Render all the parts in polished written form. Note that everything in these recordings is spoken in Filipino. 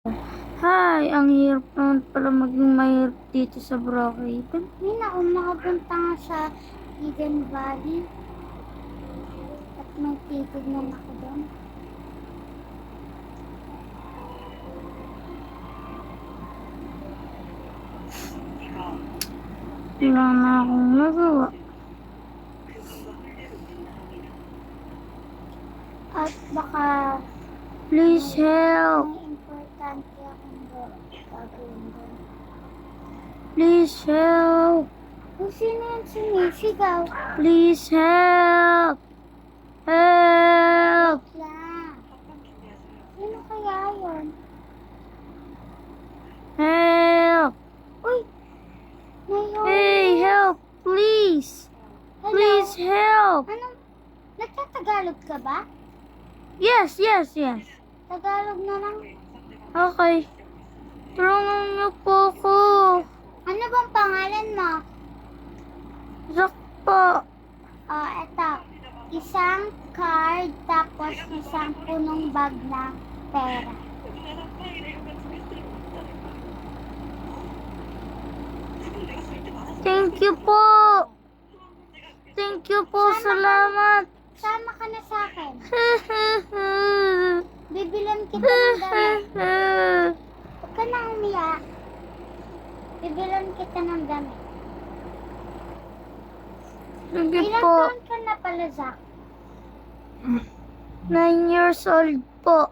Hi, ang hirap naman pala maging mahirap dito sa Brookhaven. May nakapunta nga sa Eden Valley at may titignan ako doon. Wala na akong magawa. At baka Please help! may importante akong gagawin doon. Please help! Kung sino yung sumisigaw? Please help! Help! Lang. Sino kaya yun? Help! Uy! Ngayon. Hey, help! Please! Hello? Please help! Anong? Nagtatagalog ka ba? Yes. Tagalog na lang. Okay. Tulungan niyo po ako. Ano bang pangalan mo? Zack po. Eto. Isang card tapos isang punong bag na pera. Thank you po. Thank you po. Salamat. Sama ka na sa akin. Bibilan kita ng damit. Huwag ka na umiyak. Bibilan kita ng damit. Sige Ilang po. taon ka na pala, Zack? 9 years old po.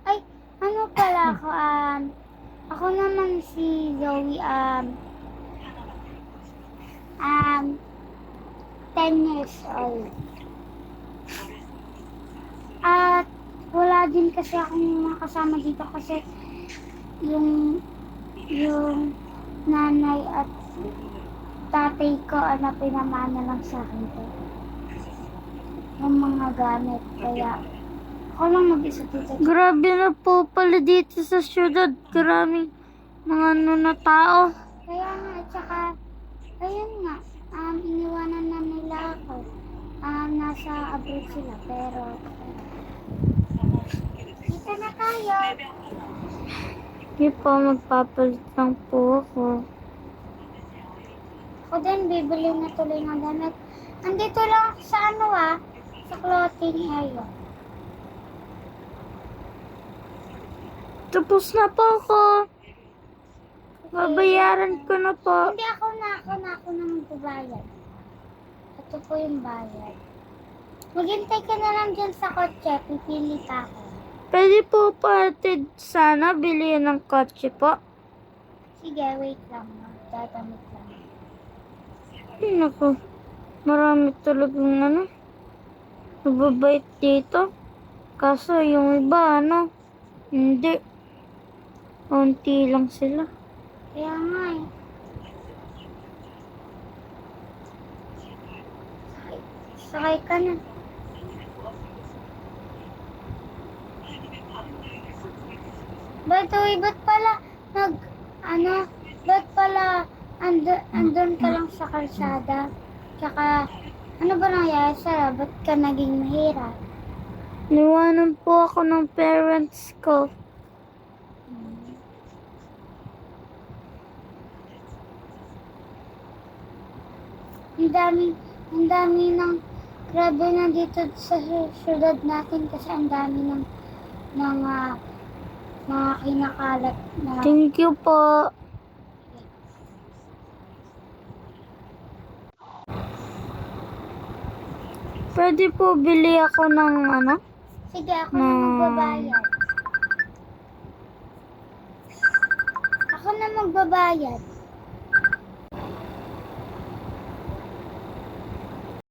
Ay, ano pala ako, ako naman si Zoe, 10 years old. At wala din kasi akong mga kasama dito kasi yung nanay at tatay ko pinamana lang sa akin to. Yung mga gamit, kaya ako lang mag-isa dito. Grabe na po pala dito sa syudad. Maraming mga na tao. Kaya nga, at saka, ayun nga, iniwanan na nila ako. Nasa abroad sila, pero, dito na tayo. Hindi po, magpapalit lang po ako. Ako din, bibili na tuloy ng damit. Andito lang ako sa sa clothing area. Tapos na po ako. Babayaran ko na po. Hindi ako na magbabayad. Ito po yung bayad. Maghintay ka na lang dyan sa kotse, pipili pa ako. Pwede po patid sana bilhin ng kotse po. Sige, wait lang. Dadamit lang. Ay, naku. Marami talagang nababait dito. Kaso yung iba, hindi. Konti lang sila. Kaya nga eh. Sakay ka na. Ba't pala ba't pala andun ka lang sa kalsada? Tsaka, ano ba nangyari sa'yo? Ba't ka naging mahirap? Niwanan po ako ng parents ko. Ang dami ng grabe na dito sa syudad natin kasi ang dami ng mga kinakalat na Thank you po. Pwede po bili ako ng Sige, ako na magbabayad. Ako na magbabayad.